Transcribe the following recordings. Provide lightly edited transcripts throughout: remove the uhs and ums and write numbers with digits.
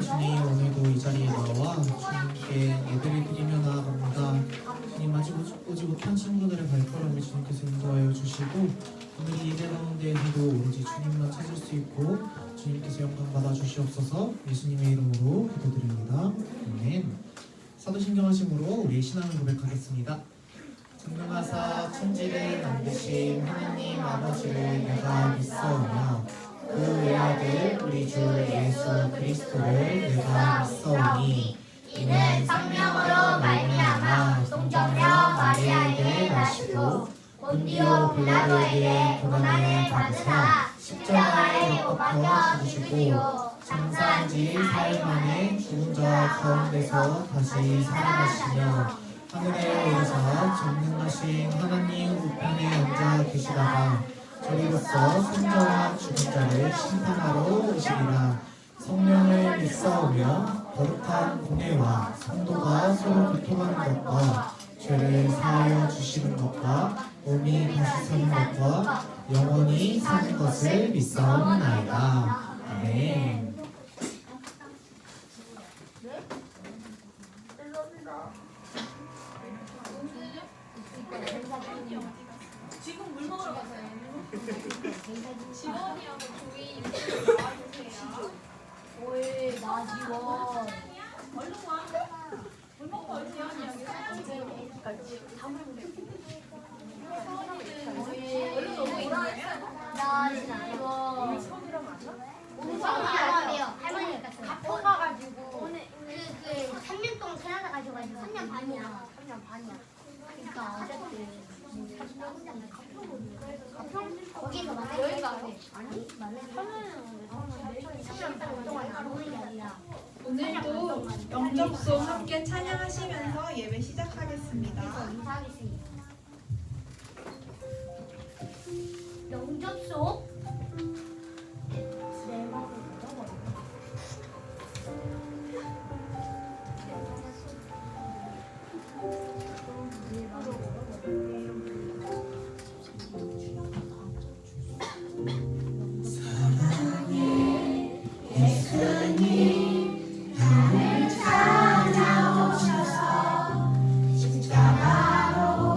주님 오늘도 이 자리에 나와 주님께 예배를 드리며 나아갑니다. 주님 아직 오지 못한 친구들의 발걸음을 주님께서 인도하여 주시고 오늘 이 예배 가운데에서도 오로지 주님만 찾을 수 있고 주님께서 영광 받아 주시옵소서. 예수님의 이름으로 기도드립니다. 아멘. 사도신경하심으로 우리의 신앙을 고백하겠습니다. 전능하사 천지를 만드신 하나님 아버지를 내가 믿사오며 그 외아들 우리 주 예수 그리스도를 내가 믿사오니 이는 성령으로 말미암아 동정녀 마리아에게 나시고 본디오 빌라도에게 고난을 받으사 십자가에 못 박혀 죽으시고 장사한 지 사흘 만에 죽은 자 가운데서 다시 살아나시며 하늘에 오르사 전능하신 하나님 우편에 앉아 계시다가 저리로서 생자와 죽은 자를 심판하러 오시리라. 성령을 믿사오며 거룩한 공예와 성도가 서로 교통하는 것과 죄를 사하여 주시는 것과 몸이 다시 사는 것과 영원히 사는 것을 믿사옵나이다. 아멘. 지금 물 먹으러 가세요. 지원이하고 조이 유튜브 나와주세요. 오이 나 지원 얼른 와. 물 먹고 지원이하고 얼른 오고 있는데? 나 지원 오늘 할머니가 갔어요. 가포 가가지고 오늘 그 3년 동안 캐나다 가셔가지고 3년 반이야. 3년 반이야. 그러니까 어쨌든 거기서 여기가 아니 오늘도 영접소 함께 찬양하시면서 예배 시작하겠습니다. 영접소 예수님 나를 찾아오셔서 십자가로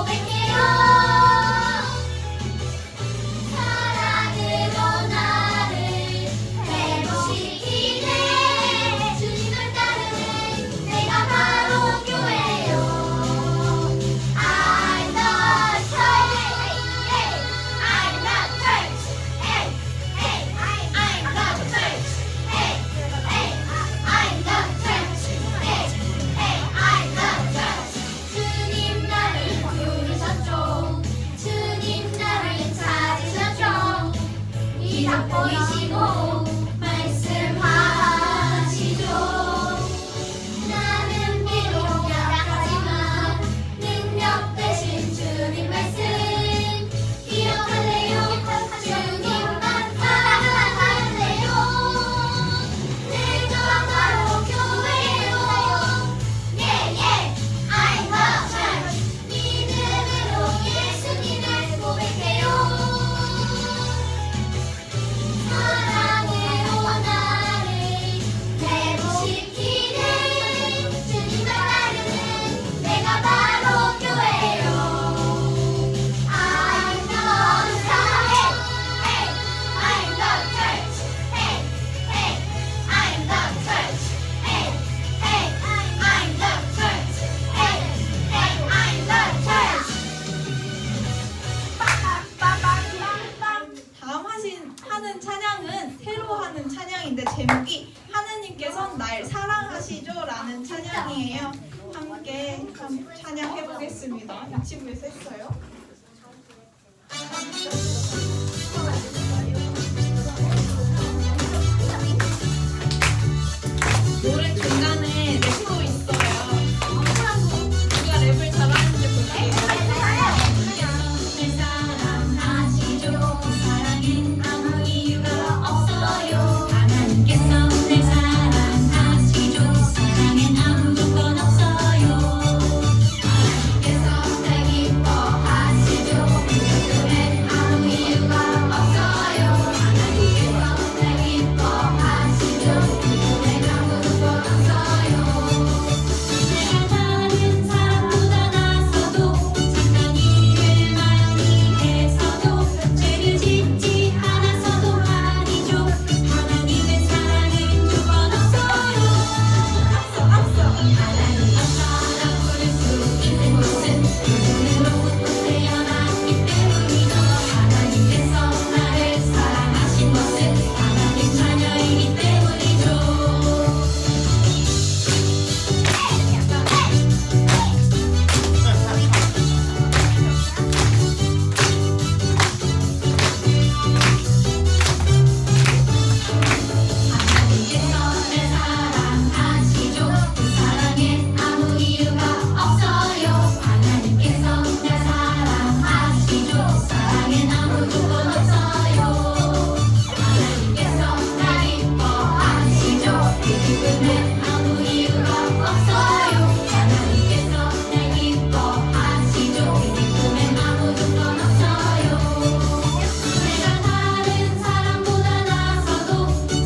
고백해요. 사랑으로 나를 회복시키네. 주님을 따르는 내가 바로 교회요. I'm the church. I'm the church. I'm the church. I'm the church. I'm the church. 주님 나를 부르셨죠. 주님 나를 찾으셨죠. 이삭 보이시고 말씀하시죠. 나는 비록 약하지만 능력 되신 주님 말씀 기억할래요. 주님만 따라갈래요. 내가 바로 교회요. 예예 I'm the church. 믿음으로 예수님을 고백해요. 사랑으로 나를 회복시키는 주님을 따르는 내가 바로 교회요. I'm the church. I'm the church. I'm the church. I'm the church. I'm the church. 다음 하는 찬양은 새로 하는 찬양인데 제목이 하느님께서 날 사랑하시죠라는 찬양이에요. 함께 찬양해 보겠습니다. 유치부에서 했어요. 노래 중간에 랩도 있어요. 누가 랩을 잘하는지 볼게요. 내 사랑하시죠. 사랑엔 아무 이유가 없어요. 하나님께서 내 사랑하시죠. 사랑엔 아무 조건 없어요. 하나님께서 날 기뻐하시죠. 그엔 아무 이유가 없어요. 하나님께서 날 기뻐하시죠. 그엔 아무 조건 없어요. 내가 다른 사람보다 나서도 착한 일을 많이 해서도 죄를 짓지 않아서도 아니죠. 하나님의 사랑은 조건 없어요. 하나님 아빠라 부를 수 있는 곳은 그분으로부터 태어났기 때문이죠. 하나님께서 나를 사랑하신 것은 하나님 자녀이기 때문이죠. 하나님께서 날 사랑하시죠. 그 사랑엔 아무 이유가 없어요. 하나님께서 날 사랑하시죠. 그 사랑엔 아무 조건 없어요. 하나님께서 날 기뻐하시죠. 그 기쁨엔 아무 이유가 없어요. 하나님께서 날 기뻐하시죠. 그 기쁨엔 아무 조건 없어요. 내가 다른 사람보다 나서도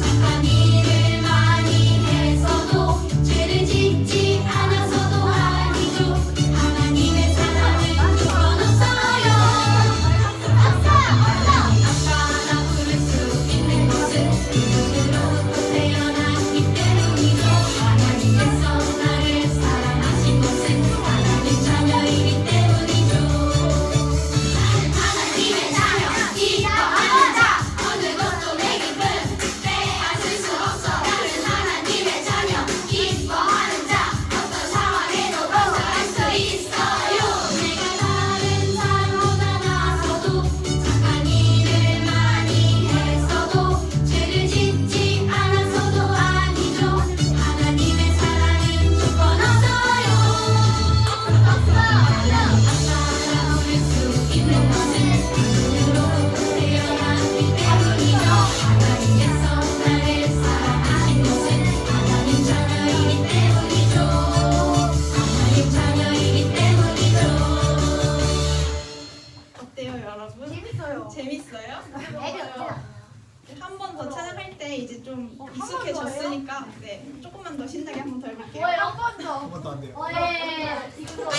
착한 일을 많이 해서도 죄를 짓지 않아서도 아니죠. 하나님의 사랑은 조건 없어요. 아빠라 부를 수 있는 곳은 그분으로부터 태어났기 때문이죠. 하나님께서 나를 사랑하신 것은 하나님 자녀이기 때문이죠. 하나님의 자녀 기뻐하는 자 어느 것도 내 기쁨 빼앗을 수 없어. 나는 하나님의 자녀 기뻐하는 자 어떤 상황에도 벗어날 수 있어요. 내가 다른 사람보다 나서도 착한 일을 많이 했어도 죄를 짓지 않아서도 아니죠. 하나님의 사랑은 조건 없어요. 아빠라 부를 수 있는 것은 그분으로부터 태어났기 때문이죠. 하나님께서 나를 사랑하신 것은 하나님 자녀이기 때문이죠. 하나님 자녀이기 때문이죠. 어때요, 여러분? 재밌어요. 재밌어요? 한 번 더 찬양할 때 이제 좀 번 익숙해졌으니까 네, 조금만 더 신나게 한 번 더 해볼게요. 한번 더. 그것도 안 돼요. 예. 이거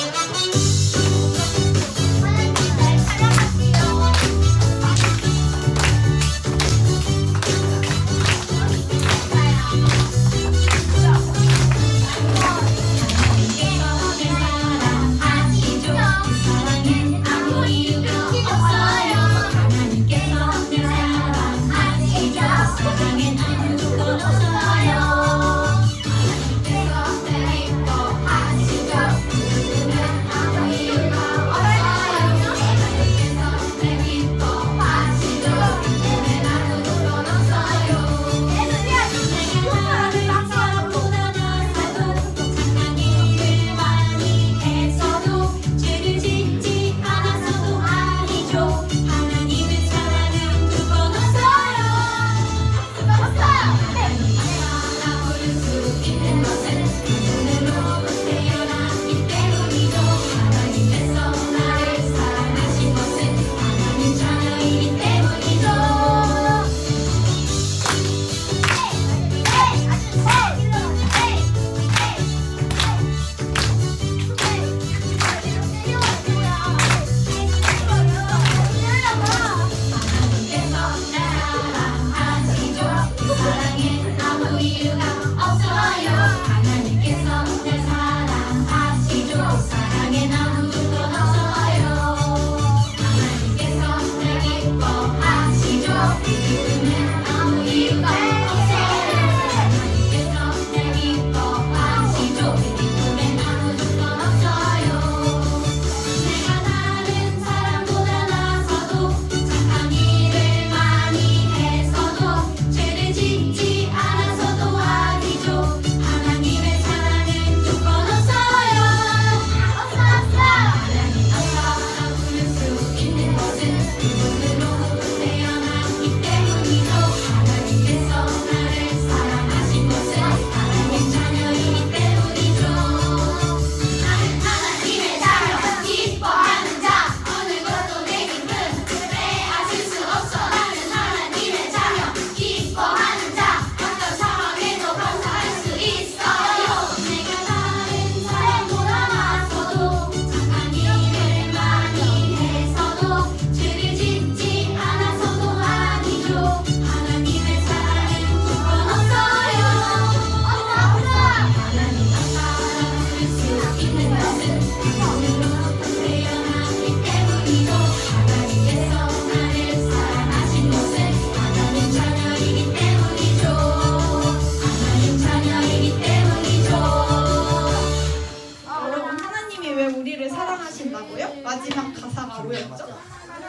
가사가 뭐였죠?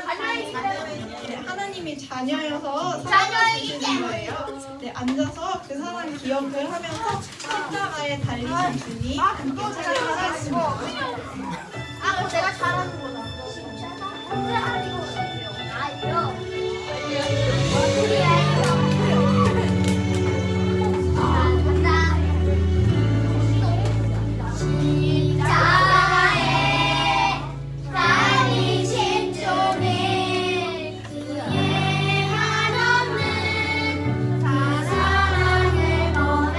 자녀이기 네, 하나님이 자녀여서 자녀이기 주시는 거예요. 네, 앉아서 그 사랑 기억을 하면서 십자가에 달리신 주님 함께 찬양하겠습니다. 아, 그거 내가 잘하는 거다. 아니요. 십자가에 달리신 주님 그의 한없는 사랑을 보내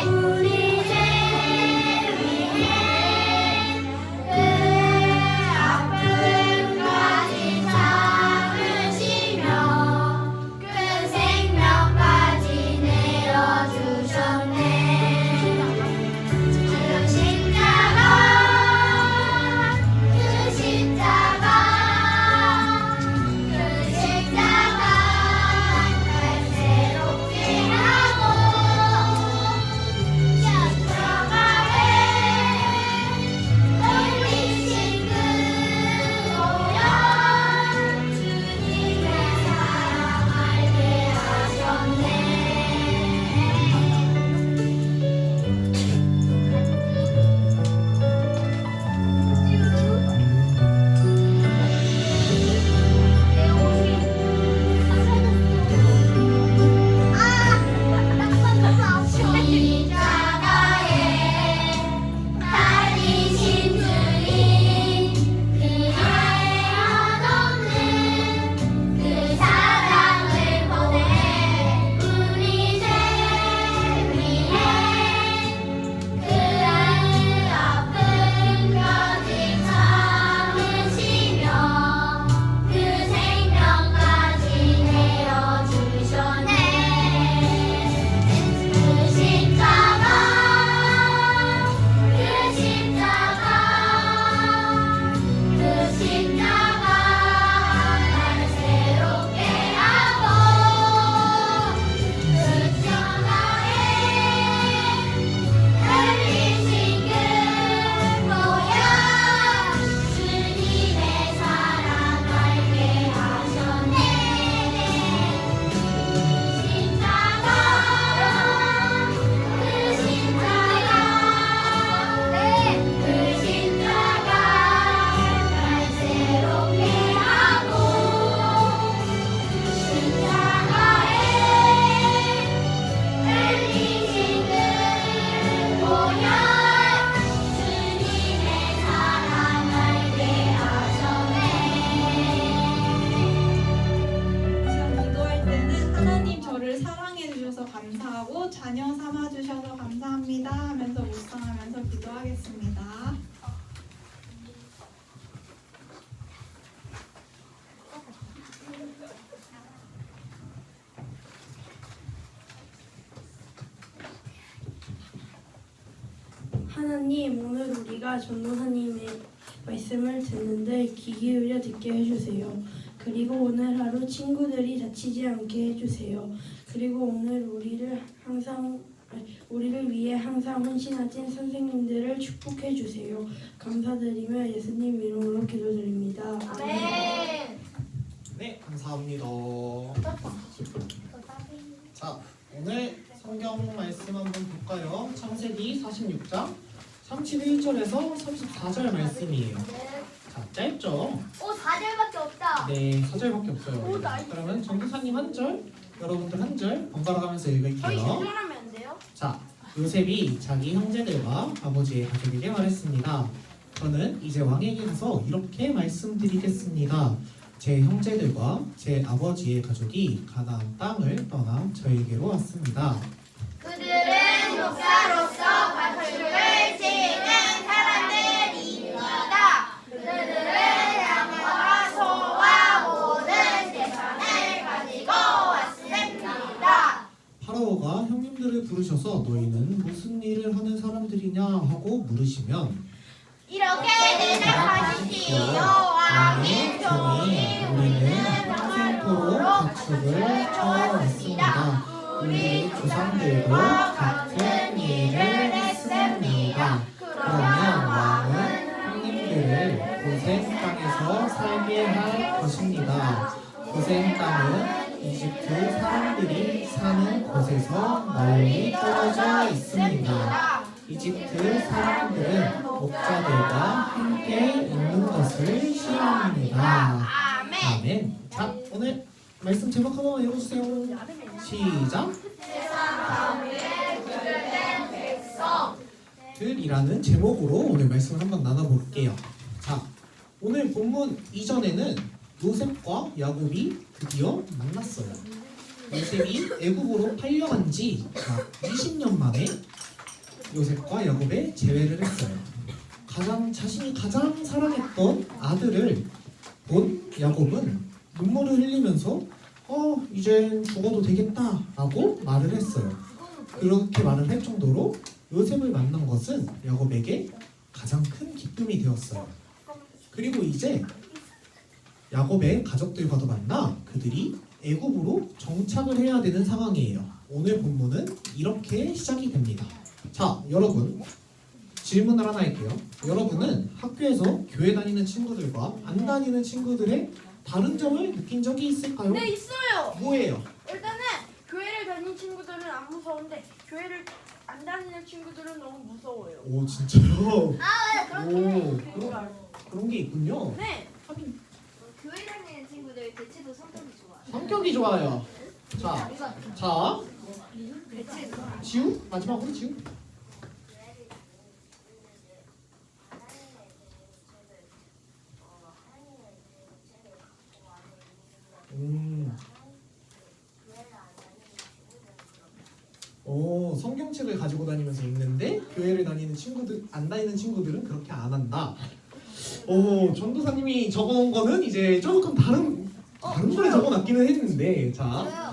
우리 죄 위해 그 아픔까지 참으시며 그 생명까지 내어주셨네. 감사하고 자녀 삼아주셔서 감사합니다 하면서 묵상하면서 기도하겠습니다. 하나님, 오늘 우리가 전도사님의 말씀을 듣는데 귀 기울여 듣게 해주세요. 그리고 오늘 하루 친구들이 다치지 않게 해주세요. 그리고 오늘 우리를 위해 항상 헌신하신 선생님들을 축복해 주세요. 감사드리며 예수님 이름으로 기도드립니다. 아멘. 네, 감사합니다. 자, 오늘 성경 말씀 한번 볼까요? 창세기 46장 31절에서 34절 말씀이에요. 자, 짧죠? 4절밖에 없다. 네, 4절밖에 없어요. 그러면 전도사님 한 절, 여러분들 한 절 번갈아 가면서 저희 읽을게요. 조절하면 안 돼요? 자, 요셉이 자기 형제들과 아버지의 가족에게 말했습니다. 저는 이제 왕에게 가서 이렇게 말씀드리겠습니다. 제 형제들과 제 아버지의 가족이 가나안 땅을 떠나 저에게로 왔습니다. 그들은 목사로서 가축을 지키는 사람들입니다. 그들은 양과 소와 모든 재산을 가지고 왔습니다. 파라오가 형님들을 부르셔서 너희는 무슨 일을 하는 사람들이냐 하고 물으시면 이렇게 대답하십시오. 왕의 종이 우리는 평생토록 가축을 쳐왔습니다. 우리 조상들도 같은 일을 했습니다. 그러면 왕은 형님들을 고센 땅에서 땅에서 살게 할 것입니다. 고센 땅은 이집트 사람들이 사는 곳에서 멀리 떨어져 있습니다. 이집트 사람들은 목자들과 함께 있는 것을 싫어합니다. 아멘. 자, 오늘 말씀 제목 한번 읽어주세요. 시작. 들이라는 제목으로 오늘 말씀을 한번 나눠볼게요. 자, 오늘 본문 이전에는 요셉과 야곱이 드디어 만났어요. 요셉이 애굽으로 팔려간 지 20년 만에 요셉과 야곱의 재회를 했어요. 자신이 가장 사랑했던 아들을 본 야곱은 눈물을 흘리면서 이젠 죽어도 되겠다라고 말을 했어요. 그렇게 말을 할 정도로 요셉을 만난 것은 야곱에게 가장 큰 기쁨이 되었어요. 그리고 이제 야곱의 가족들과도 만나 그들이 애굽으로 정착을 해야 되는 상황이에요. 오늘 본문은 이렇게 시작이 됩니다. 자, 여러분 질문을 하나 할게요. 여러분은 학교에서 교회 다니는 친구들과 안 다니는 친구들의 다른 점을 느낀 적이 있을까요? 네, 있어요. 뭐예요? 일단은 교회를 다니는 친구들은 안 무서운데 교회를 안 다니는 친구들은 너무 무서워요. 오, 진짜요? 아, 네, 오, 그러니까. 그런 게 있군요. 네. 하긴 교회 다니는 친구들 대체도 성격이 좋아. 성격이 좋아요. 자, 대체도. 지우? 마지막으로 지우? 성경책을 가지고 다니면서 읽는데 교회를 다니는 친구들, 안 다니는 친구들은 그렇게 안 한다. 전도사님이 적어놓은 거는 이제 조금 다른 거에 적어놨기는 했는데, 자,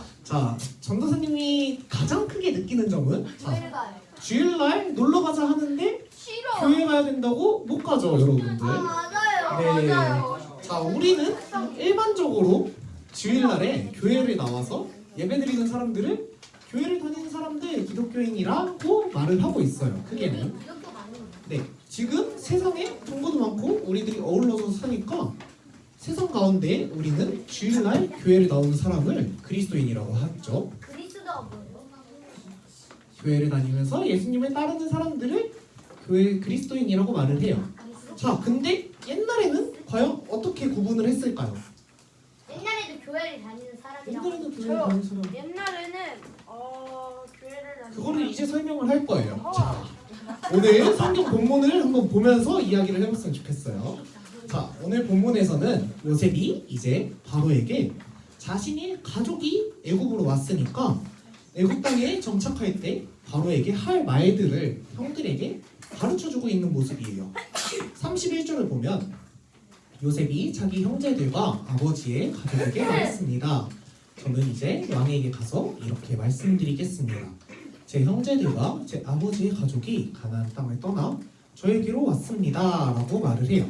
전도사님이 가장 크게 느끼는 점은, 교회를 가요. 주일날 놀러 가자 하는데 싫어. 교회 가야 된다고 못 가죠, 여러분들. 맞아요. 네. 맞아요. 자, 우리는 일반적으로 주일날에 교회를 나와서 예배드리는 사람들을 교회를 다니는 사람들 기독교인이라고 말을 하고 있어요. 크게는. 이것도 맞는 거야. 네, 지금 세상에 정보도 많고 우리들이 어울러서 사니까 세상 가운데 우리는 주일날 교회를 나오는 사람을 그리스도인이라고 하죠. 그리스도가 뭐예요? 교회를 다니면서 예수님을 따르는 사람들을 교회 그리스도인이라고 말을 해요. 자, 근데 옛날에는 과연 어떻게 구분을 했을까요? 옛날에도 교회를 다니는 사람이라고. 옛날에는 교회를 다니는 사람. 옛날에는 교회를 다니는 그거를 이제 설명을 할 거예요. 자, 오늘 성경 본문을 한번 보면서 이야기를 해봤으면 좋겠어요. 자, 오늘 본문에서는 요셉이 이제 바로에게 자신의 가족이 애굽으로 왔으니까 애굽 땅에 정착할 때 바로에게 할 말들을 형들에게 가르쳐주고 있는 모습이에요. 31절을 보면 요셉이 자기 형제들과 아버지의 가족에게 말했습니다. 저는 이제 왕에게 가서 이렇게 말씀드리겠습니다. 제 형제들과 제 아버지의 가족이 가나안 땅을 떠나 저에게로 왔습니다. 라고 말을 해요.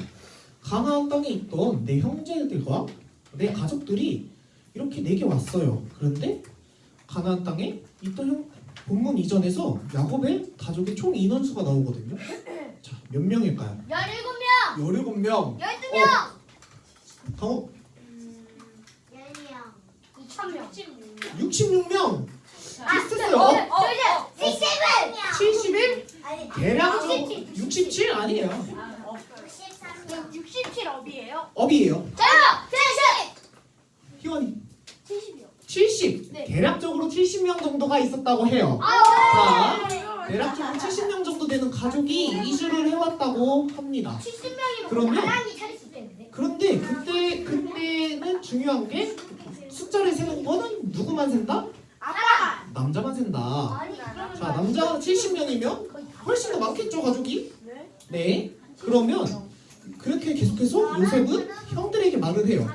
가나안 땅에 있던 내 형제들과 내 가족들이 이렇게 내게 왔어요. 그런데 가나안 땅에 있던 본문 이전에서 야곱의 가족의 총 인원수가 나오거든요. 자, 몇 명일까요? 17명! 17명. 12명! 더 1000명. 66명. 비슷했어요. 70은! 71? 아니, 대략적으로 67 아니에요. 67업이에요? 업이에요. 저요! 70! 희원이 70이요. 70. 네. 대략적으로 70명 정도가 있었다고 해요. 아, 자, 대략적으로 70명 정도 되는 가족이 이주를 해왔다고 합니다. 70명이면 그러면- 나란히 차릴 수 있겠는데? 그런데 그때는 중요한 게 숫자를 세는 거는 누구만 센다? 아빠가. 남자만 센다. 아니, 그러면 자, 남자 70명이면 훨씬 더 많겠죠, 가족이? 네. 네. 그러면 그렇게 계속해서 요셉은 형들에게 말을 해요.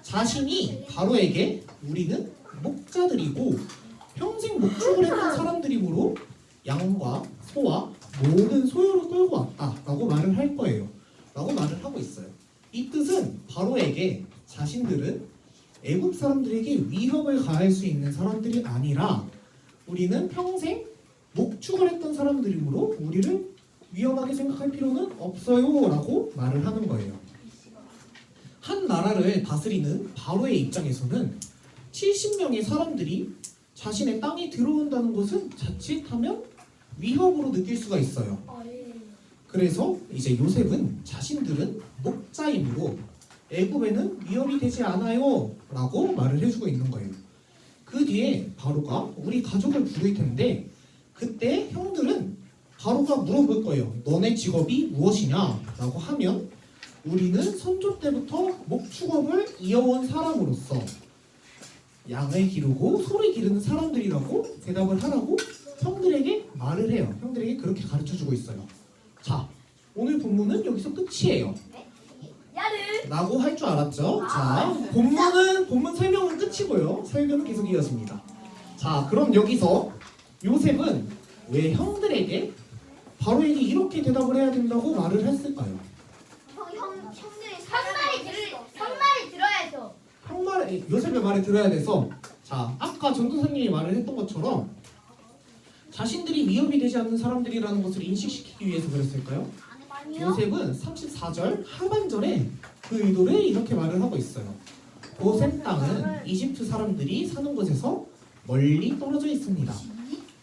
자신이 바로에게 우리는 목자들이고 평생 목축을 했던 사람들이므로 양과 소와 모든 소유를 끌고 왔다라고 말을 할 거예요. 라고 말을 하고 있어요. 이 뜻은 바로에게 자신들은 애굽 사람들에게 위협을 가할 수 있는 사람들이 아니라 우리는 평생 목축을 했던 사람들이므로 우리를 위험하게 생각할 필요는 없어요 라고 말을 하는 거예요. 나라를 다스리는 바로의 입장에서는 70명의 사람들이 자신의 땅에 들어온다는 것은 자칫하면 위협으로 느낄 수가 있어요. 그래서 이제 요셉은 자신들은 목자이므로 애굽에는 위협이 되지 않아요 라고 말을 해주고 있는 거예요. 그 뒤에 바로가 우리 가족을 부를 텐데 그때 형들은 바로가 물어볼 거예요. 너네 직업이 무엇이냐 라고 하면 우리는 선조 때부터 목축업을 이어온 사람으로서 양을 기르고 소를 기르는 사람들이라고 대답을 하라고 형들에게 말을 해요. 형들에게 그렇게 가르쳐주고 있어요. 자, 오늘 본문은 여기서 끝이에요. 라고 할 줄 알았죠? 자, 본문 설명은 끝이고요. 설명은 계속 이어집니다. 자, 그럼 여기서 요셉은 왜 형들에게 바로에게 이렇게 대답을 해야 된다고 말을 했을까요? 형들이 선말이 들어야죠. 요셉의 말을 들어야 돼서 자, 아까 전도사님이 말을 했던 것처럼 자신들이 위협이 되지 않는 사람들이라는 것을 인식시키기 위해서 그랬을까요? 요셉은 34절 하반절에 그 의도를 이렇게 말을 하고 있어요. 고센 땅은 이집트 사람들이 사는 곳에서 멀리 떨어져 있습니다.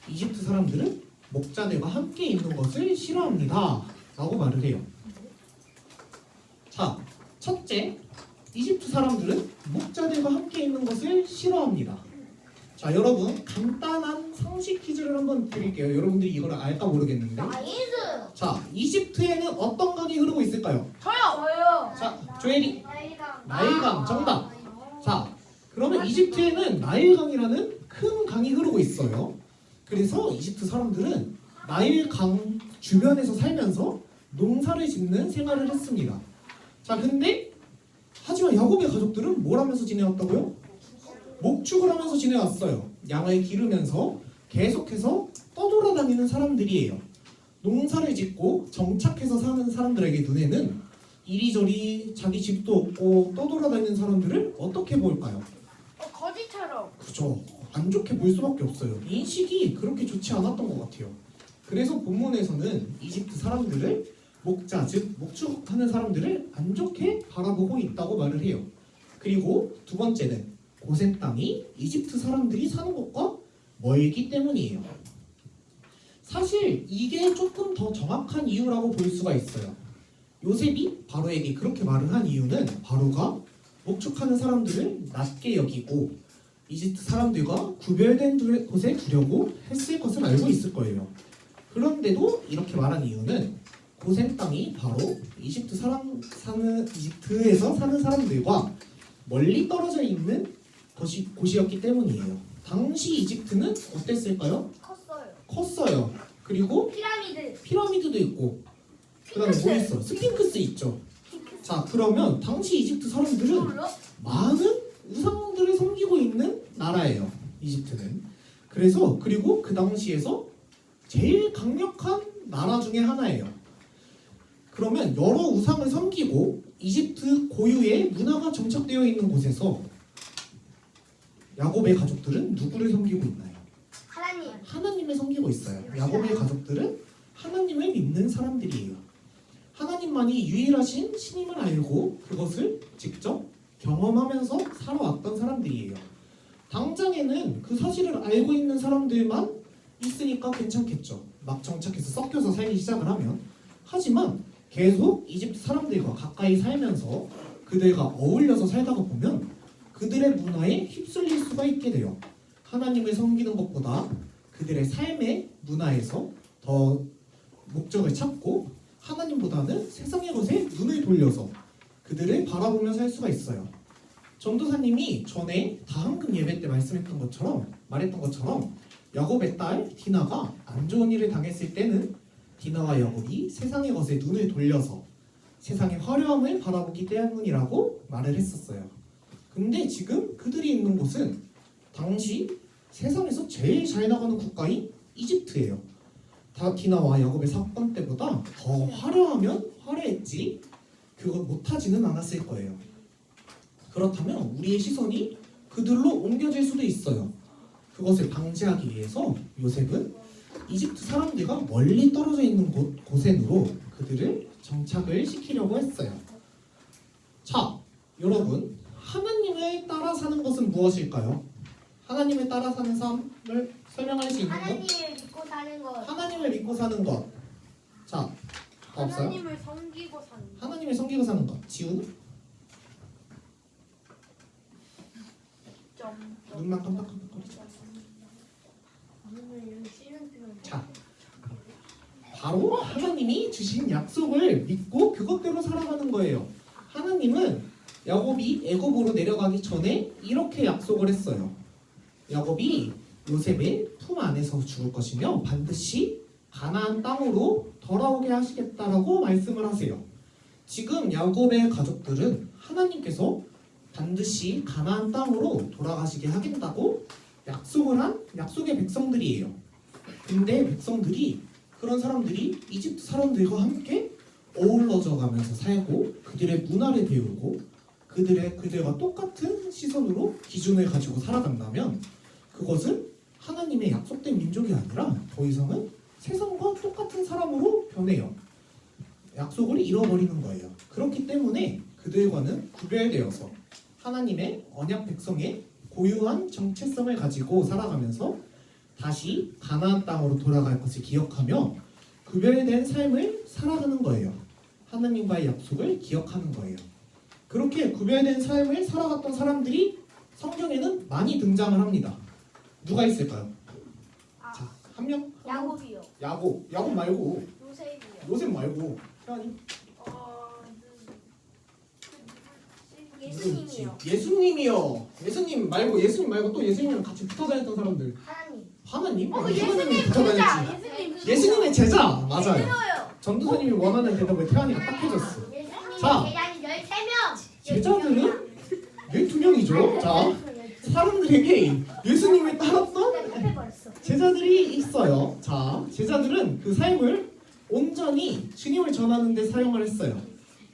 이집트 사람들은 목자들과 함께 있는 것을 싫어합니다 라고 말을 해요. 자, 첫째, 이집트 사람들은 목자들과 함께 있는 것을 싫어합니다. 자, 여러분 간단한 상식 퀴즈를 한번 드릴게요. 여러분들이 이걸 알까 모르겠는데 자, 이집트에는 어떤 강이 흐르고 있을까요? 저요. 자, 조엘이 나일강 정답. 자, 그러면 이집트에는 나일강이라는 큰 강이 흐르고 있어요. 그래서 이집트 사람들은 나일강 주변에서 살면서 농사를 짓는 생활을 했습니다. 자, 근데 하지만 야곱의 가족들은 뭘 하면서 지내왔다고요? 목축을 하면서 지내왔어요. 양을 기르면서 계속해서 떠돌아다니는 사람들이에요. 농사를 짓고 정착해서 사는 사람들에게 눈에는 이리저리 자기 집도 없고 떠돌아다니는 사람들을 어떻게 볼까요? 거지처럼. 그죠. 안 좋게 볼 수밖에 없어요. 인식이 그렇게 좋지 않았던 것 같아요. 그래서 본문에서는 이집트 사람들을 목자, 즉 목축하는 사람들을 안 좋게 바라보고 있다고 말을 해요. 그리고 두 번째는 고센 땅이 이집트 사람들이 사는 곳과 멀기 때문이에요. 사실 이게 조금 더 정확한 이유라고 볼 수가 있어요. 요셉이 바로에게 그렇게 말을 한 이유는 바로가 목축하는 사람들을 낮게 여기고 이집트 사람들과 구별된 곳에 두려고 했을 것을 알고 있을 거예요. 그런데도 이렇게 말한 이유는 고센 땅이 바로 이집트에서 사는 사람들과 멀리 떨어져 있는 곳이었기 때문이에요. 당시 이집트는 어땠을까요? 컸어요. 그리고 피라미드도 있고 그다음에 뭐 있어? 스핑크스 있죠. 자, 그러면 당시 이집트 사람들은 많은 우상들을 섬기고 있는 나라예요. 이집트는. 그래서 그리고 그 당시에서 제일 강력한 나라 중에 하나예요. 그러면 여러 우상을 섬기고 이집트 고유의 문화가 정착되어 있는 곳에서 야곱의 가족들은 누구를 섬기고 있나요? 하나님을 섬기고 있어요. 야곱의 가족들은 하나님을 믿는 사람들이에요. 하나님만이 유일하신 신임을 알고 그것을 직접 경험하면서 살아왔던 사람들이에요. 당장에는 그 사실을 알고 있는 사람들만 있으니까 괜찮겠죠. 막 정착해서 섞여서 살기 시작을 하면. 하지만 계속 이집트 사람들과 가까이 살면서 그들과 어울려서 살다가 보면 그들의 문화에 휩쓸릴 수가 있게 돼요. 하나님을 섬기는 것보다 그들의 삶의 문화에서 더 목적을 찾고 하나님보다는 세상의 것에 눈을 돌려서 그들을 바라보며 살 수가 있어요. 전도사님이 전에 다한금 예배 때 말했던 것처럼 야곱의 딸 디나가 안 좋은 일을 당했을 때는 디나와 야곱이 세상의 것에 눈을 돌려서 세상의 화려함을 바라보기 때문이라고 말을 했었어요. 근데 지금 그들이 있는 곳은 당시 세상에서 제일 잘 나가는 국가인 이집트예요. 디나와 야곱의 사건 때보다 더 화려하면 화려했지 그걸 못하지는 않았을 거예요. 그렇다면 우리의 시선이 그들로 옮겨질 수도 있어요. 그것을 방지하기 위해서 요셉은 이집트 사람들과 멀리 떨어져 있는 고센으로 그들을 정착을 시키려고 했어요. 자, 여러분, 하나님을 따라 사는 것은 무엇일까요? 하나님을 따라 사는 삶을 설명할 수 있는 것? 하나님을 믿고 사는 것. 하나님을 믿고 사는 것. 자, 다 없어요? 하나님을 섬기고 사는 거. 하나님을 섬기고 사는 것. 지우는? 눈만 깜빡깜빡거리죠. 자, 바로 하나님이 주신 약속을 믿고 그것대로 살아가는 거예요. 하나님은 야곱이 애굽으로 내려가기 전에 이렇게 약속을 했어요. 야곱이 요셉의 품 안에서 죽을 것이며 반드시 가나안 땅으로 돌아오게 하시겠다라고 말씀을 하세요. 지금 야곱의 가족들은 하나님께서 반드시 가나안 땅으로 돌아가시게 하겠다고 약속을 한 약속의 백성들이에요. 근데 백성들이 그런 사람들이 이집트 사람들과 함께 어우러져 가면서 살고 그들의 문화를 배우고 그들과 똑같은 시선으로 기준을 가지고 살아간다면 그것은 하나님의 약속된 민족이 아니라 더 이상은 세상과 똑같은 사람으로 변해요. 약속을 잃어버리는 거예요. 그렇기 때문에 그들과는 구별되어서 하나님의 언약 백성의 고유한 정체성을 가지고 살아가면서 다시 가나안 땅으로 돌아갈 것을 기억하며 구별된 삶을 살아가는 거예요. 하나님과의 약속을 기억하는 거예요. 그렇게 구별된 삶을 살아갔던 사람들이 성경에는 많이 등장을 합니다. 누가 있을까요? 자, 한 명? 야곱이요. 야곱 말고 요셉이요. 요셉 말고 태환이? 예수님이요. 예수님이요. 예수님 말고 또 예수님이랑 같이 붙어 다녔던 사람들. 하나님. 하나님? 예수님 붙어 제자. 다녔지. 예수님 예수님의 제자 맞아요. 믿어요. 전도사님이 원하는 대답을 태환이가 딱 해줬어. 예수님의 자. 제자는 13명. 제자들은 12명이죠. 자, 사람들에게 예수님을 따랐던 제자들이 있어요. 자, 제자들은 그 삶을 온전히 주님을 전하는 데 사용을 했어요.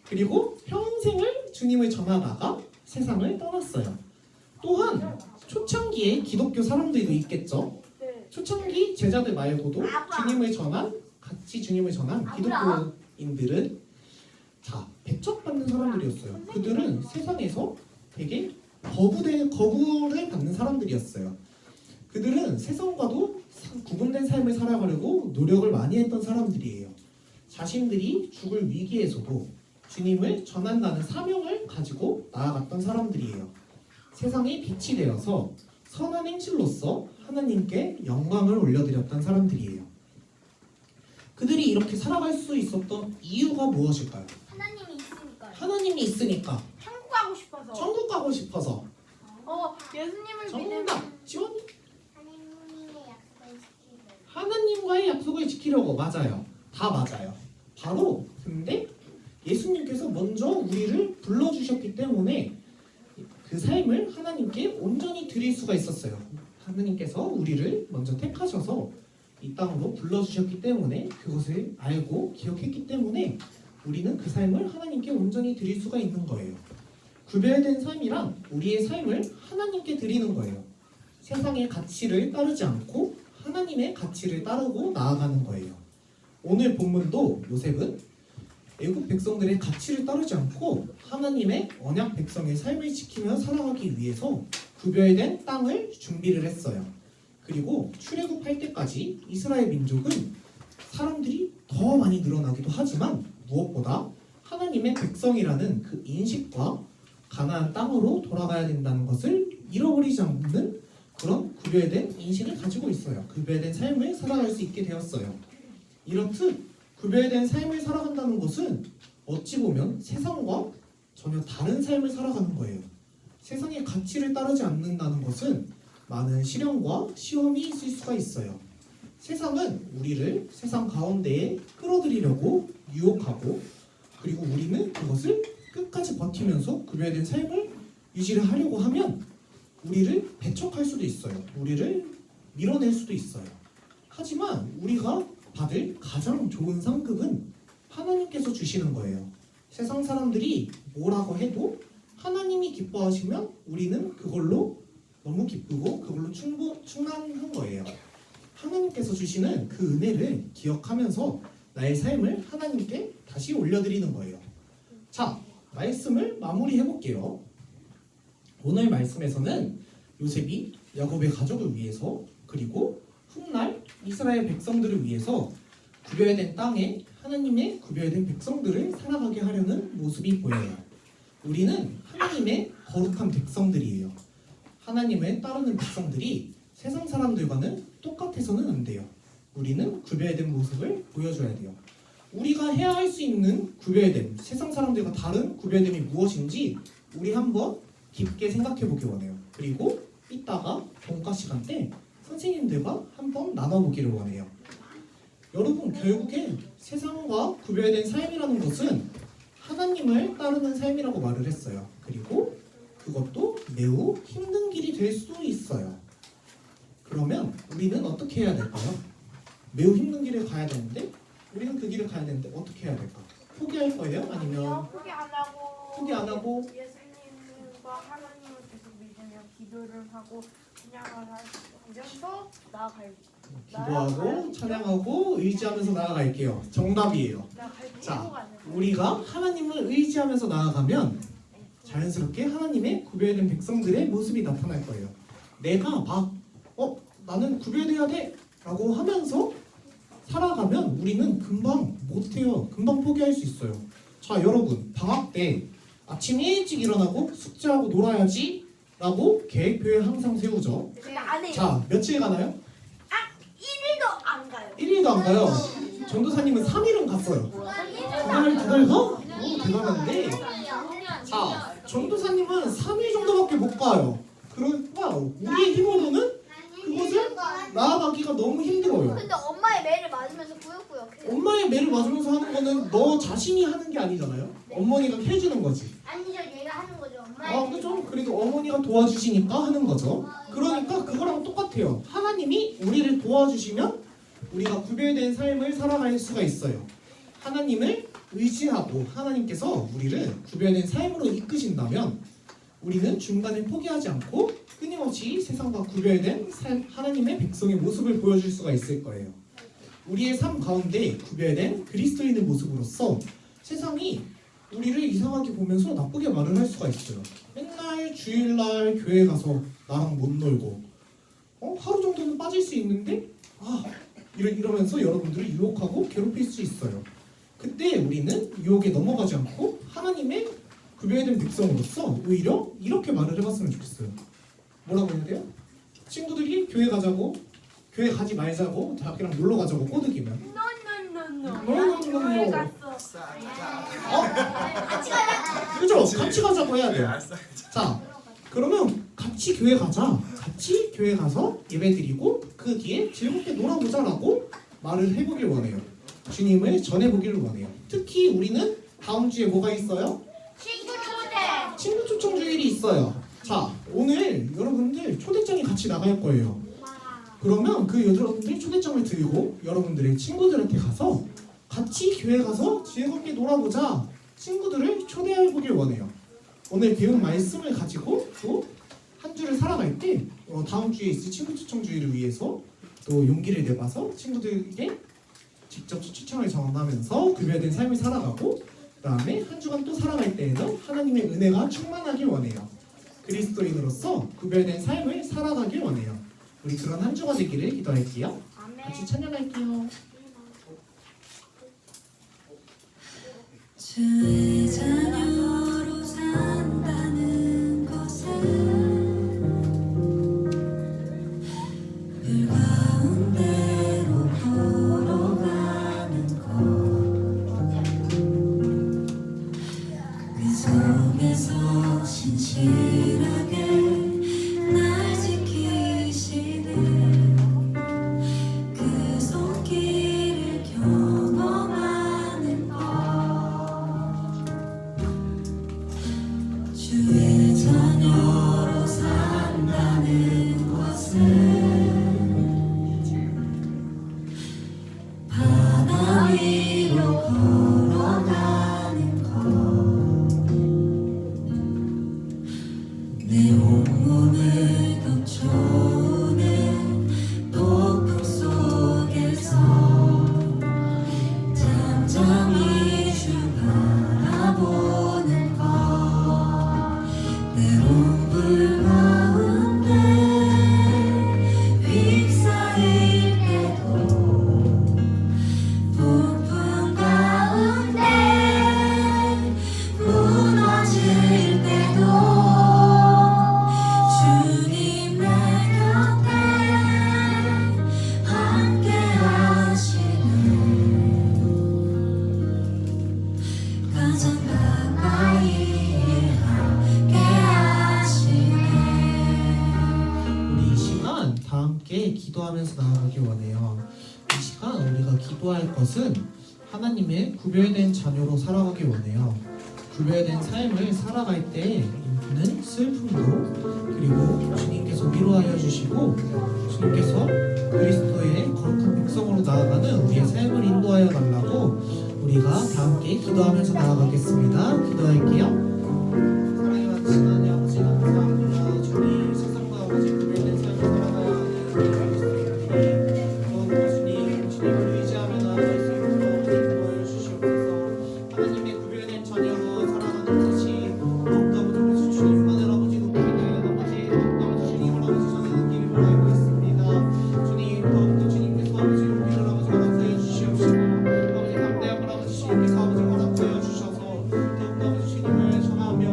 그리고 평생을 주님을 전하다가 세상을 떠났어요. 또한 초창기에 기독교 사람들도 있겠죠. 초창기 제자들 말고도 같이 주님을 전한 기독교인들은 자, 배척받는 사람들이었어요. 그들은 세상에서 되게 거부를 받는 사람들이었어요. 그들은 세상과도 구분된 삶을 살아가려고 노력을 많이 했던 사람들이에요. 자신들이 죽을 위기에서도 주님을 전한다는 사명을 가지고 나아갔던 사람들이에요. 세상의 빛이 되어서 선한 행실로서 하나님께 영광을 올려드렸던 사람들이에요. 그들이 이렇게 살아갈 수 있었던 이유가 무엇일까요? 하나님이 있으니까요. 하나님이 있으니까. 천국 가고 싶어서. 천국 가고 싶어서. 예수님을 믿으면 정답! 지원이? 하나님의 약속을 지키고. 하나님과의 약속을 지키려고. 맞아요. 다 맞아요. 바로 근데 예수님께서 먼저 우리를 불러주셨기 때문에 그 삶을 하나님께 온전히 드릴 수가 있었어요. 하나님께서 우리를 먼저 택하셔서 이 땅으로 불러주셨기 때문에 그것을 알고 기억했기 때문에 우리는 그 삶을 하나님께 온전히 드릴 수가 있는 거예요. 구별된 삶이란 우리의 삶을 하나님께 드리는 거예요. 세상의 가치를 따르지 않고 하나님의 가치를 따르고 나아가는 거예요. 오늘 본문도 요셉은 애국 백성들의 가치를 따르지 않고 하나님의 언약 백성의 삶을 지키며 살아가기 위해서 구별된 땅을 준비를 했어요. 그리고 출애굽할 때까지 이스라엘 민족은 사람들이 더 많이 늘어나기도 하지만 무엇보다 하나님의 백성이라는 그 인식과 가나안 땅으로 돌아가야 된다는 것을 잃어버리지 않는 그런 구별된 인식을 가지고 있어요. 구별된 삶을 살아갈 수 있게 되었어요. 이렇듯 구별된 삶을 살아간다는 것은 어찌 보면 세상과 전혀 다른 삶을 살아가는 거예요. 세상의 가치를 따르지 않는다는 것은 많은 시련과 시험이 있을 수가 있어요. 세상은 우리를 세상 가운데에 끌어들이려고 유혹하고 그리고 우리는 그것을 끝까지 버티면서 구별된 삶을 유지를 하려고 하면 우리를 배척할 수도 있어요. 우리를 밀어낼 수도 있어요. 하지만 우리가 받을 가장 좋은 상급은 하나님께서 주시는 거예요. 세상 사람들이 뭐라고 해도 하나님이 기뻐하시면 우리는 그걸로 너무 기쁘고 그걸로 충만한 거예요. 하나님께서 주시는 그 은혜를 기억하면서 나의 삶을 하나님께 다시 올려드리는 거예요. 자, 말씀을 마무리해 볼게요. 오늘 말씀에서는 요셉이 야곱의 가족을 위해서 그리고 훗날 이스라엘 백성들을 위해서 구별된 땅에 하나님의 구별된 백성들을 살아가게 하려는 모습이 보여요. 우리는 하나님의 거룩한 백성들이에요. 하나님을 따르는 백성들이 세상 사람들과는 똑같아서는 안 돼요. 우리는 구별된 모습을 보여줘야 돼요. 우리가 해야 할 수 있는 구별됨, 세상 사람들과 다른 구별됨이 무엇인지 우리 한번 깊게 생각해 보기 원해요. 그리고 이따가 본과 시간 때 선생님들과 한번 나눠보기를 원해요. 여러분, 결국에 세상과 구별된 삶이라는 것은 하나님을 따르는 삶이라고 말을 했어요. 그리고 그것도 매우 힘든 길이 될 수 있어요. 그러면 우리는 어떻게 해야 될까요? 매우 힘든 길을 가야 되는데 우리는 그 길을 가야 되는데 어떻게 해야 될까? 포기할 거예요? 아니면 포기 안 하고 예수님과 하나님을 계속 믿으며 기도를 하고 찬양을 하면서 나아갈 기도하고 찬양하고 의지하면서 나아갈게요. 정답이에요. 자, 우리가 하나님을 의지하면서 나아가면 자연스럽게 하나님의 구별된 백성들의 모습이 나타날 거예요. 내가 막 나는 구별돼야 돼 라고 하면서 살아가면 우리는 금방 못해요. 금방 포기할 수 있어요. 자, 여러분, 방학 때 아침 일찍 일어나고 숙제하고 놀아야지 라고 계획표에 항상 세우죠. 안 해요. 자, 며칠 가나요? 1일도 안 가요. 1일도 안 가요. 전도사님은 3일은 갔어요. 두 달 가? 오, 대단한데. 자, 전도사님은 3일 정도밖에 못 가요. 그러니까 우리의 힘으로는 그것을 나아가기가 너무 힘들어요. 근데 엄마의 매를 맞으면서 꾸역꾸역 해요. 엄마의 매를 맞으면서 하는 거는 너 자신이 하는 게 아니잖아요. 어머니가 해주는 거지. 아니죠, 얘가 하는 거죠. 엄마의 아, 그죠? 그래도 어머니가 도와주시니까 하는 거죠. 그러니까 그거랑 똑같아요. 하나님이 우리를 도와주시면 우리가 구별된 삶을 살아갈 수가 있어요. 하나님을 의지하고 하나님께서 우리를 구별된 삶으로 이끄신다면 우리는 중간에 포기하지 않고 끊임없이 세상과 구별된 하나님의 백성의 모습을 보여줄 수가 있을 거예요. 우리의 삶 가운데 구별된 그리스도인의 모습으로서 세상이 우리를 이상하게 보면서 나쁘게 말을 할 수가 있어요. 맨날 주일날 교회 가서 나랑 못 놀고 하루 정도는 빠질 수 있는데 이러면서 여러분들을 유혹하고 괴롭힐 수 있어요. 그때 우리는 유혹에 넘어가지 않고 하나님의 구별된 백성으로서 오히려 이렇게 말을 해봤으면 좋겠어요. 뭐라고 해야 돼요? 친구들이 교회 가자고, 교회 가지 말자고, 자기랑 놀러 가자고 꼬드기면 교회 갔어. 같이 가자. 그죠? 같이 가자고 해야 돼요. 자, 그러면 같이 교회 가자. 같이 교회 가서 예배드리고 그 뒤에 즐겁게 놀아보자라고 말을 해보길 원해요. 주님을 전해보기를 원해요. 특히 우리는 다음 주에 뭐가 있어요? 친구 초대. 친구 초청 주일이 있어요. 자, 오늘 여러분들 초대장이 같이 나갈 거예요. 그러면 그 여러분들 초대장을 들고 여러분들의 친구들한테 가서 같이 교회 가서 즐겁게 놀아보자. 친구들을 초대해보길 원해요. 오늘 배운 말씀을 가지고 또 한 주를 살아갈 때 다음 주에 있을 친구 초청 주일을 위해서 또 용기를 내봐서 친구들에게 직접 추천을 전하면서 구별된 삶을 살아가고 그 다음에 한 주간 또 살아갈 때에는 하나님의 은혜가 충만하길 원해요. 그리스도인으로서 구별된 삶을 살아가길 원해요. 우리 그런 한 주가 되기를 기도할게요. 같이 찬양할게요. 주의 자녀로 산다는 것은 물 가운데로 걸어가는 것, 그 속에서 신실하게 날 지키시는 그 손길을 경험하는 것, 주의 자녀로 산다는 것은 바다 위로 걸어가는 것, 내 온몸을 덮쳐오는 폭풍 속에서 잠잠히 주 바라보는 것, 함께 기도하면서 나아가기 원해요. 이 시간 우리가 기도할 것은 하나님의 구별된 자녀로 살아가기 원해요. 구별된 삶을 살아갈 때 있는 슬픔도 그리고 주님께서 위로하여 주시고 주님께서 그리스도의 거룩한 백성으로 나아가는 우리의 삶을 인도하여 달라고 우리가 다 함께 기도하면서 나아가겠습니다. 기도할게요. 사랑이 많으신 하나님 아버지 감사합니다. 주님 세상과 아버지 구별된 삶을 살아가야 하는 우리 그리스도인들이 무엇보다 주님을 의지하며 나아갈 수 있도록 인도하여 주시옵소서. 하나님의 구별된 자녀로 살아가는 것이 더욱더 아버지 주님만을 아버지 높이게 되는 아버지 더욱더 아버지 주님을 아버지 전하는 길임을 알고 있습니다. 주님 더욱더 주님께서 아버지 용기를 아버지 허락하여 주시옵시고 아버지 담대함을 아버지 주님께서 아버지 허락하여 주셔서 더욱더 아버지 주님을 전하며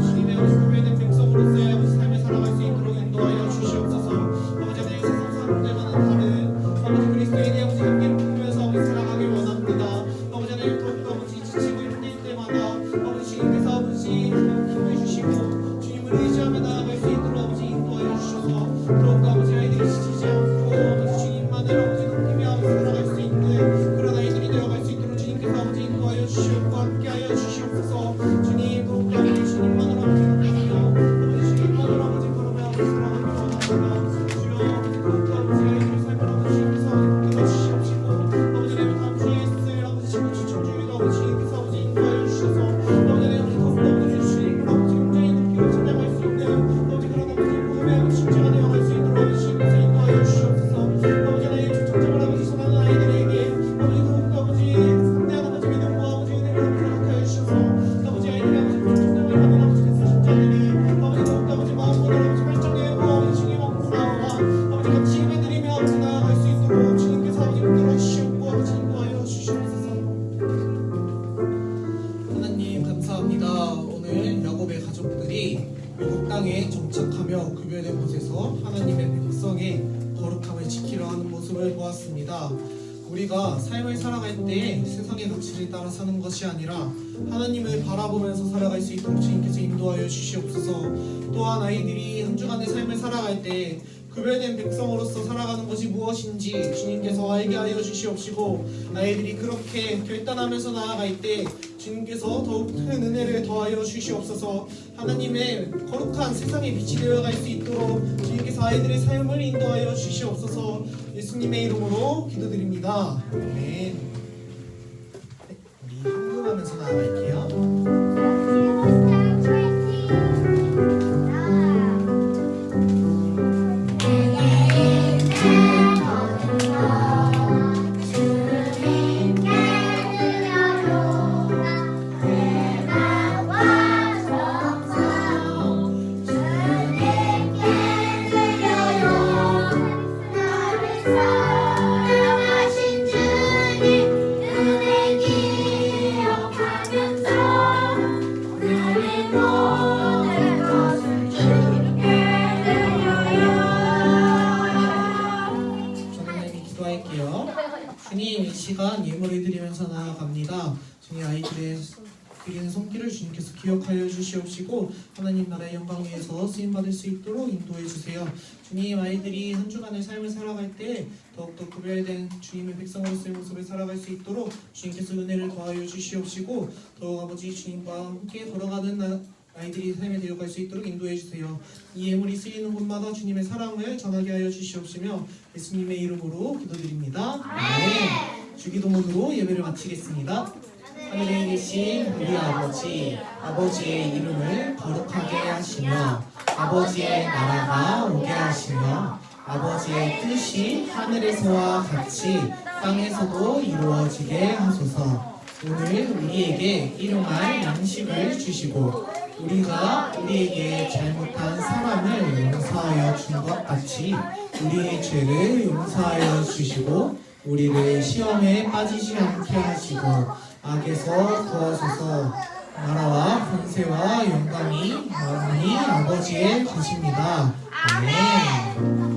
주님의 아버지 구별된 백성으로서의 아버지 삶을 살아갈 수 있도록 인도하여 주시옵소서. 아버지 하나님 세상 사람들과는 다른 아버지 그리스도인의 아버지 향기를 품으면서 아버지 살아가길 원합니다. 아버지 하나님 더욱더 아버지 지치고 힘들 때마다 아버지 주님께서 아버지 힘을 주시고 주님을 의지하며 나아갈 수 있도록 아버지 인도하여 주셔서 더욱더 아버지 아이들이 지치지 않고 아버지 주님만을 아버지 높이며 아버지 살아갈 수 있는 그런 아이들이 되어갈 수 있도록 주님께서 아버지 인도하여 주시옵고 함께하여 주시옵소서. 주님 더욱더 아버지 주님만을 아버지 높이며 아버지 주님만을 아버지 걸으며 아버지 살아가길 원합니다. 주여 아버지 더욱더 아버지 아이들의 삶을 아버지 주님께서 아버지 붙들어 주시옵시고 아버지 내가 다음 주에 있을 아버지 친구 추천 중에도 아버지 주님께서 아버지 인도하여 주셔서 아버지 내 아버지 더욱더 아버지 주님을 아버지 굉장히 높이고 찬양할 수 있는 아버지 그런 아버지 모험의 아버지 심지가 되어갈 수 있도록 아버지 주님께서 인도하여 주시옵소서. 아버지 나의 초청장을 아버지 전하는 아이들에게 아버지 더욱더 아버지 상대한 아버지 믿음과 아버지 은혜를 아버지 허락하여 주셔서 아버지 아이들의 아버지 초청장을 받는 아버지 백성자들이 아버지 더욱더 아버지 마음으로 아버지 발전되고 아버지 주님 앞으로 나와 아버지 같이 예배드리며 아버지 나아갈 수 있도록 주님께서 아버지 붙들어 주시옵고 아버지 인도하여 주시옵소서. 하나님 감사합니다. 오늘 야곱의 가족들이 외국 땅에 정착하며 구별된 곳에서 하나님의 백성의 거룩함을 지키려 하는 모습을 보았습니다. 우리가 삶을 살아갈 때 세상의 가치를 따라 사는 것이 아니라 하나님을 바라보면서 살아갈 수 있도록 주님께서 인도하여 주시옵소서. 또한 아이들이 한 주간의 삶을 살아갈 때 구별된 백성으로서 살아가는 것이 무엇인지 주님께서 알게 하여 주시옵시고 아이들이 그렇게 결단하면서 나아갈 때 주님께서 더욱 큰 은혜를 더하여 주시옵소서. 하나님의 거룩한 세상에 빛이 되어갈 수 있도록 주님께서 아이들의 삶을 인도하여 주시옵소서. 예수님의 이름으로 기도드립니다. 아멘. 네, 우리 헌금하면서 나아갈게요. 사랑하신 주님 은혜 기억하면서 나의 모든 것을 주님께 드려요. 저는 하나님 기도할게요. 주님 이 시간 예물을 드리면서 나아갑니다. 주님 아이들의 드리는 손길을 주님께서 기억하여 주시옵시고 하나님 나라의 영광 위에서 쓰임받을 수 있도록 인도해 주세요. 주님 아이들이 한 주간의 삶을 살아갈 때 더욱더 구별된 주님의 백성으로서의 모습을 살아갈 수 있도록 주님께서 은혜를 더하여 주시옵시고 더욱 아버지 주님과 함께 걸어가는 아이들이 삶에 되어갈 수 있도록 인도해 주세요. 이 예물이 쓰이는 곳마다 주님의 사랑을 전하게 하여 주시옵시며 예수님의 이름으로 기도드립니다. 아멘. 주기도문으로 예배를 마치겠습니다. 하늘에 계신 우리 아버지, 아버지의 이름을 거룩하게 하시며 아버지의 나라가 오게 하시며 아버지의 뜻이 하늘에서와 같이 땅에서도 이루어지게 하소서. 오늘 우리에게 일용할 양식을 주시고 우리가 우리에게 잘못한 사람을 용서하여 준 것 같이 우리의 죄를 용서하여 주시고 우리를 시험에 빠지지 않게 하시고 악에서 구하소서. 나라와 권세와 영광이 영원히 아버지의 것입니다. 아멘.